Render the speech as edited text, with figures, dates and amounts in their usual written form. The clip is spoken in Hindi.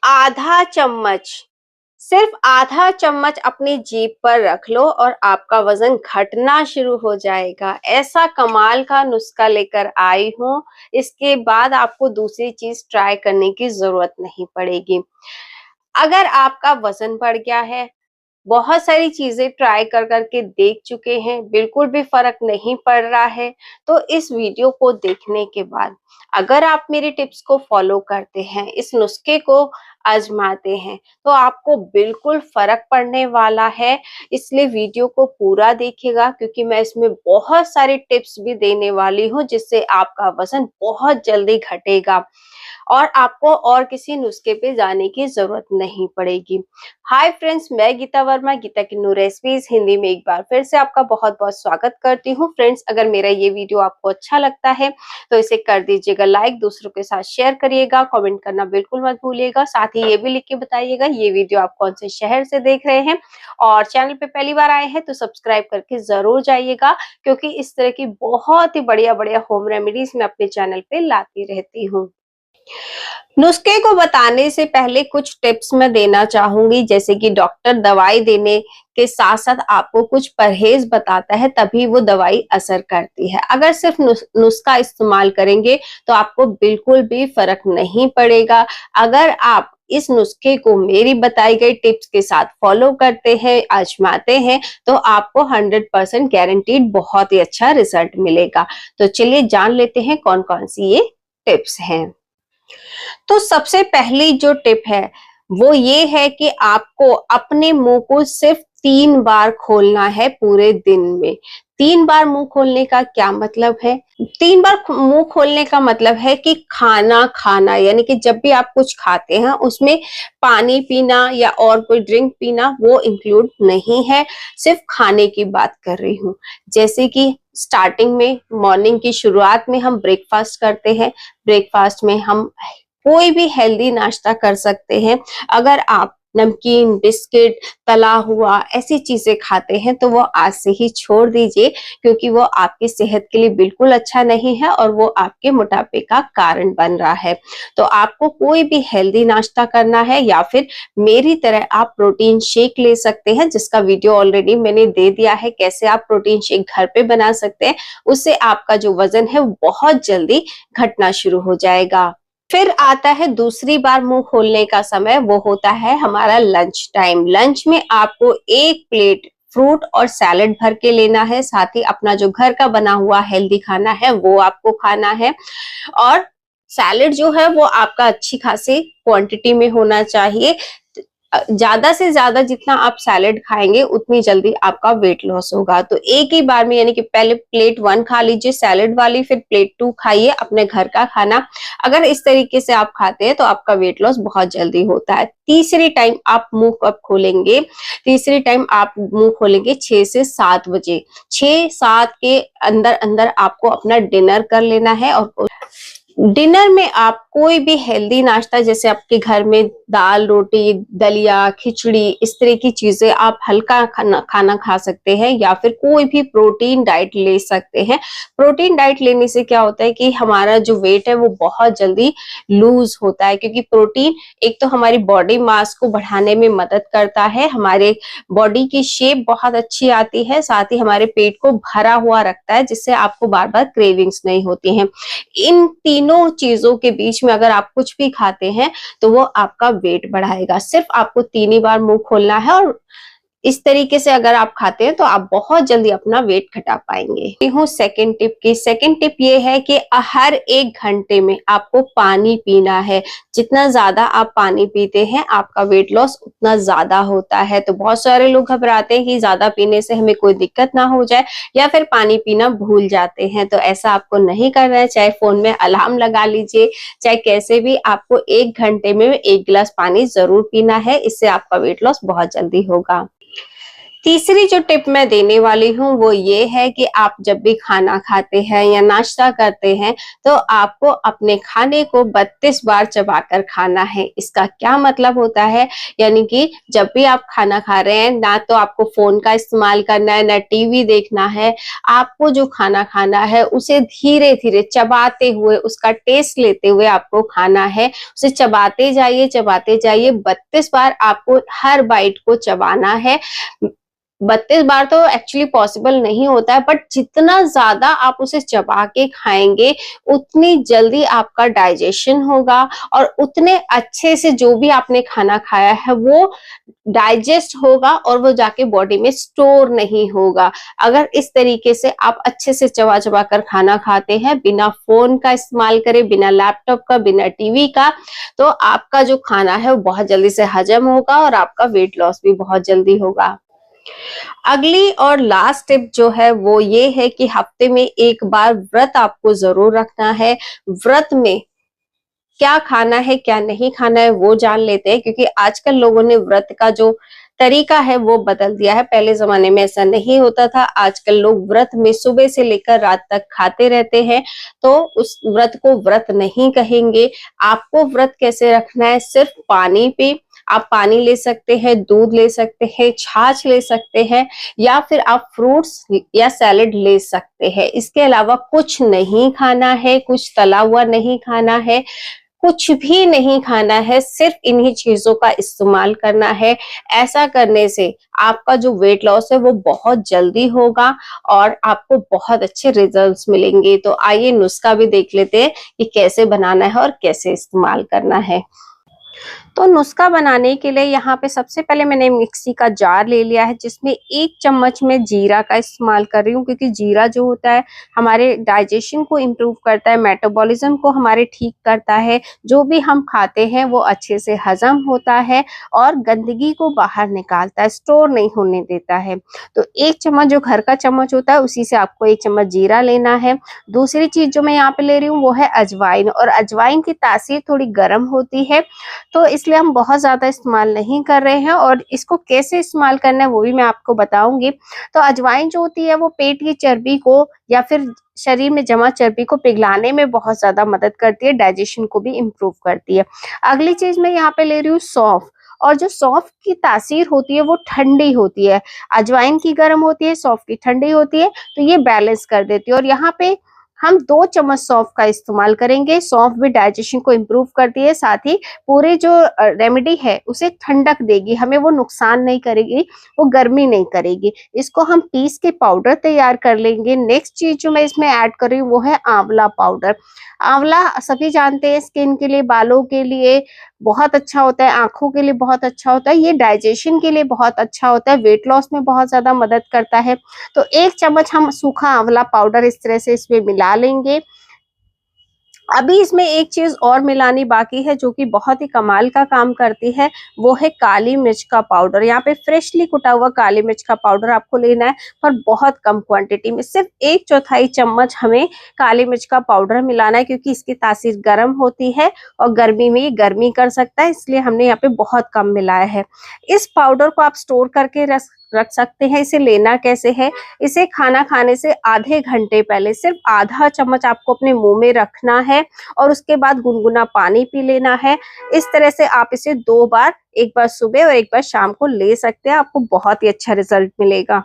आधा चम्मच, सिर्फ आधा चम्मच अपनी जीभ पर रख लो और आपका वजन घटना शुरू हो जाएगा। ऐसा कमाल का नुस्खा लेकर आई हूँ, इसके बाद आपको दूसरी चीज ट्राई करने की जरूरत नहीं पड़ेगी। अगर आपका वजन बढ़ गया है, बहुत सारी चीजें ट्राई कर करके देख चुके हैं, बिल्कुल भी फर्क नहीं पड़ रहा है, तो इस वीडियो को देखने के बाद अगर आप मेरी टिप्स को फॉलो करते हैं, इस नुस्खे को आजमाते हैं, तो आपको बिल्कुल फर्क पड़ने वाला है। इसलिए वीडियो को पूरा देखिएगा, क्योंकि मैं इसमें बहुत सारी टिप्स भी देने वाली हूँ जिससे आपका वजन बहुत जल्दी घटेगा और आपको और किसी नुस्खे पे जाने की जरूरत नहीं पड़ेगी। हाय फ्रेंड्स, मैं गीता वर्मा, गीता की न्यू रेसिपीज हिंदी में एक बार फिर से आपका बहुत बहुत स्वागत करती हूँ। फ्रेंड्स, अगर मेरा ये वीडियो आपको अच्छा लगता है तो इसे कर दीजिएगा लाइक, दूसरों के साथ शेयर करिएगा, कमेंट करना बिल्कुल मत भूलिएगा। साथ ही ये भी लिख के बताइएगा ये वीडियो आप कौन से शहर से देख रहे हैं, और चैनल पे पहली बार आए हैं तो सब्सक्राइब करके जरूर जाइएगा, क्योंकि इस तरह की बहुत ही बढ़िया बढ़िया होम रेमेडीज मैं अपने चैनल पे लाती रहती हूँ। नुस्खे को बताने से पहले कुछ टिप्स मैं देना चाहूंगी, जैसे कि डॉक्टर दवाई देने के साथ साथ आपको कुछ परहेज बताता है, तभी वो दवाई असर करती है। अगर सिर्फ नुस्खा इस्तेमाल करेंगे तो आपको बिल्कुल भी फर्क नहीं पड़ेगा। अगर आप इस नुस्खे को मेरी बताई गई टिप्स के साथ फॉलो करते हैं, आजमाते हैं, तो आपको 100% गारंटीड बहुत ही अच्छा रिजल्ट मिलेगा। तो चलिए जान लेते हैं कौन कौन सी ये टिप्स हैं। तो सबसे पहली जो टिप है वो ये है कि आपको अपने मुंह को सिर्फ 3 बार खोलना है पूरे दिन में। 3 बार मुंह खोलने का क्या मतलब है? 3 बार मुंह खोलने का मतलब है कि खाना खाना, यानी कि जब भी आप कुछ खाते हैं उसमें पानी पीना या और कोई ड्रिंक पीना वो इंक्लूड नहीं है। सिर्फ खाने की बात कर रही हूँ। जैसे कि स्टार्टिंग में, मॉर्निंग की शुरुआत में हम ब्रेकफास्ट करते हैं। ब्रेकफास्ट में हम कोई भी हेल्दी नाश्ता कर सकते हैं। अगर आप नमकीन, बिस्किट, तला हुआ ऐसी चीजें खाते हैं तो वो आज से ही छोड़ दीजिए, क्योंकि वो आपकी सेहत के लिए बिल्कुल अच्छा नहीं है और वो आपके मोटापे का कारण बन रहा है। तो आपको कोई भी हेल्दी नाश्ता करना है, या फिर मेरी तरह आप प्रोटीन शेक ले सकते हैं, जिसका वीडियो ऑलरेडी मैंने दे दिया है कैसे आप प्रोटीन शेक घर पे बना सकते हैं। उससे आपका जो वजन है वो बहुत जल्दी घटना शुरू हो जाएगा। फिर आता है दूसरी बार मुंह खोलने का समय, वो होता है हमारा लंच टाइम। लंच में आपको 1 प्लेट फ्रूट और सैलेड भर के लेना है। साथ ही अपना जो घर का बना हुआ हेल्दी खाना है वो आपको खाना है, और सैलेड जो है वो आपका अच्छी खासी क्वांटिटी में होना चाहिए। ज्यादा से ज्यादा जितना आप सैलेड खाएंगे उतनी जल्दी आपका वेट लॉस होगा। तो एक ही बार में, यानी कि पहले प्लेट 1 खा लीजिए सैलेड वाली, फिर प्लेट 2 खाइए अपने घर का खाना। अगर इस तरीके से आप खाते हैं तो आपका वेट लॉस बहुत जल्दी होता है। तीसरी टाइम आप मुंह कब खोलेंगे? तीसरी टाइम आप मुंह खोलेंगे 6 से 7 बजे। 6-7 के अंदर अंदर आपको अपना डिनर कर लेना है। और डिनर में आप कोई भी हेल्दी नाश्ता, जैसे आपके घर में दाल, रोटी, दलिया, खिचड़ी, इस तरह की चीजें आप हल्का खाना खा सकते हैं, या फिर कोई भी प्रोटीन डाइट ले सकते हैं। प्रोटीन डाइट लेने से क्या होता है कि हमारा जो वेट है वो बहुत जल्दी लूज होता है, क्योंकि प्रोटीन एक तो हमारी बॉडी मास को बढ़ाने में मदद करता है, हमारे बॉडी की शेप बहुत अच्छी आती है, साथ ही हमारे पेट को भरा हुआ रखता है, जिससे आपको बार बार क्रेविंग्स नहीं होती हैं। इन तीनों चीजों के बीच में अगर आप कुछ भी खाते हैं तो वो आपका वेट बढ़ाएगा। सिर्फ आपको 3 ही बार मुंह खोलना है, और इस तरीके से अगर आप खाते हैं तो आप बहुत जल्दी अपना वेट घटा पाएंगे। हूँ सेकेंड टिप की। सेकेंड टिप ये है कि हर 1 घंटे में आपको पानी पीना है। जितना ज्यादा आप पानी पीते हैं आपका वेट लॉस उतना ज्यादा होता है। तो बहुत सारे लोग घबराते हैं कि ज्यादा पीने से हमें कोई दिक्कत ना हो जाए, या फिर पानी पीना भूल जाते हैं। तो ऐसा आपको नहीं करना है। चाहे फोन में अलार्म लगा लीजिए, चाहे कैसे भी, आपको 1 घंटे में 1 गिलास पानी जरूर पीना है। इससे आपका वेट लॉस बहुत जल्दी होगा। तीसरी जो टिप मैं देने वाली हूँ वो ये है कि आप जब भी खाना खाते हैं या नाश्ता करते हैं तो आपको अपने खाने को 32 बार चबाकर खाना है। इसका क्या मतलब होता है, यानी कि जब भी आप खाना खा रहे हैं ना तो आपको फोन का इस्तेमाल करना है ना टीवी देखना है, आपको जो खाना खाना है उसे धीरे धीरे चबाते हुए उसका टेस्ट लेते हुए आपको खाना है। उसे चबाते जाइए 32 बार आपको हर बाइट को चबाना है। 32 बार तो एक्चुअली पॉसिबल नहीं होता है, बट जितना ज्यादा आप उसे चबा के खाएंगे उतनी जल्दी आपका डाइजेशन होगा और उतने अच्छे से जो भी आपने खाना खाया है वो डाइजेस्ट होगा और वो जाके बॉडी में स्टोर नहीं होगा। अगर इस तरीके से आप अच्छे से चबा चबा कर खाना खाते हैं बिना फोन का इस्तेमाल करे, बिना लैपटॉप का, बिना टीवी का, तो आपका जो खाना है वो बहुत जल्दी से हजम होगा और आपका वेट लॉस भी बहुत जल्दी होगा। अगली और लास्ट टिप जो है वो ये है कि हफ्ते में एक बार व्रत आपको जरूर रखना है। व्रत में क्या खाना है क्या नहीं खाना है वो जान लेते हैं, क्योंकि आजकल लोगों ने व्रत का जो तरीका है वो बदल दिया है। पहले जमाने में ऐसा नहीं होता था। आजकल लोग व्रत में सुबह से लेकर रात तक खाते रहते हैं, तो उस व्रत को व्रत नहीं कहेंगे। आपको व्रत कैसे रखना है, सिर्फ पानी पे आप पानी ले सकते हैं, दूध ले सकते हैं, छाछ ले सकते हैं या फिर आप फ्रूट्स या सैलेड ले सकते हैं। इसके अलावा कुछ नहीं खाना है, कुछ तला हुआ नहीं खाना है, कुछ भी नहीं खाना है, सिर्फ इन्हीं चीजों का इस्तेमाल करना है। ऐसा करने से आपका जो वेट लॉस है वो बहुत जल्दी होगा और आपको बहुत अच्छे रिजल्ट्स मिलेंगे। तो आइए नुस्खा भी देख लेते हैं कि कैसे बनाना है और कैसे इस्तेमाल करना है। तो नुस्खा बनाने के लिए यहाँ पे सबसे पहले मैंने मिक्सी का जार ले लिया है, जिसमें 1 चम्मच में जीरा का इस्तेमाल कर रही हूँ, क्योंकि जीरा जो होता है हमारे डाइजेशन को इम्प्रूव करता है, मेटाबॉलिज्म को हमारे ठीक करता है, जो भी हम खाते हैं वो अच्छे से हजम होता है और गंदगी को बाहर निकालता है, स्टोर नहीं होने देता है। तो 1 चम्मच जो घर का चम्मच होता है उसी से आपको 1 चम्मच जीरा लेना है। दूसरी चीज जो मैं यहाँ पे ले रही हूँ वो है अजवाइन, और अजवाइन की तासीर थोड़ी गर्म होती है, तो इसलिए हम बहुत ज्यादा इस्तेमाल नहीं कर रहे हैं। और इसको कैसे इस्तेमाल करना है वो भी मैं आपको बताऊंगी। तो अजवाइन जो होती है वो पेट की चर्बी को या फिर शरीर में जमा चर्बी को पिघलाने में बहुत ज्यादा मदद करती है, डाइजेशन को भी इम्प्रूव करती है। अगली चीज मैं यहाँ पे ले रही हूँ सौंफ, और जो सौंफ की तासीर होती है वो ठंडी होती है। अजवाइन की गर्म होती है, सौंफ की ठंडी होती है, तो ये बैलेंस कर देती है। और यहाँ पे हम 2 चम्मच सौंफ का इस्तेमाल करेंगे। सौंफ भी डाइजेशन को इम्प्रूव करती है, साथ ही पूरे जो रेमेडी है उसे ठंडक देगी, हमें वो नुकसान नहीं करेगी, वो गर्मी नहीं करेगी। इसको हम पीस के पाउडर तैयार कर लेंगे। नेक्स्ट चीज जो मैं इसमें ऐड कर रही हूँ वो है आंवला पाउडर। आंवला सभी जानते हैं स्किन के लिए, बालों के लिए बहुत अच्छा होता है, आंखों के लिए बहुत अच्छा होता है, ये डाइजेशन के लिए बहुत अच्छा होता है, वेट लॉस में बहुत ज्यादा मदद करता है। तो 1 चम्मच हम सूखा आंवला पाउडर इस तरह से इसमें मिला लेंगे। अभी इसमें एक चीज और मिलानी बाकी है जो कि बहुत ही कमाल का काम करती है, वो है काली मिर्च का पाउडर। यहाँ पे फ्रेशली कुटा हुआ काली मिर्च का पाउडर आपको लेना है, पर बहुत कम क्वांटिटी में, सिर्फ 1/4 चम्मच हमें काली मिर्च का पाउडर मिलाना है, क्योंकि इसकी तासीर गर्म होती है और गर्मी में ये गर्मी कर सकता है, इसलिए हमने यहाँ पे बहुत कम मिलाया है। इस पाउडर को आप स्टोर करके रख सकते हैं। इसे लेना कैसे है, इसे खाना खाने से आधे घंटे पहले सिर्फ आधा चम्मच आपको अपने मुंह में रखना है और उसके बाद गुनगुना पानी पी लेना है। इस तरह से आप इसे 2 बार, एक बार सुबह और एक बार शाम को ले सकते हैं, आपको बहुत ही अच्छा रिजल्ट मिलेगा।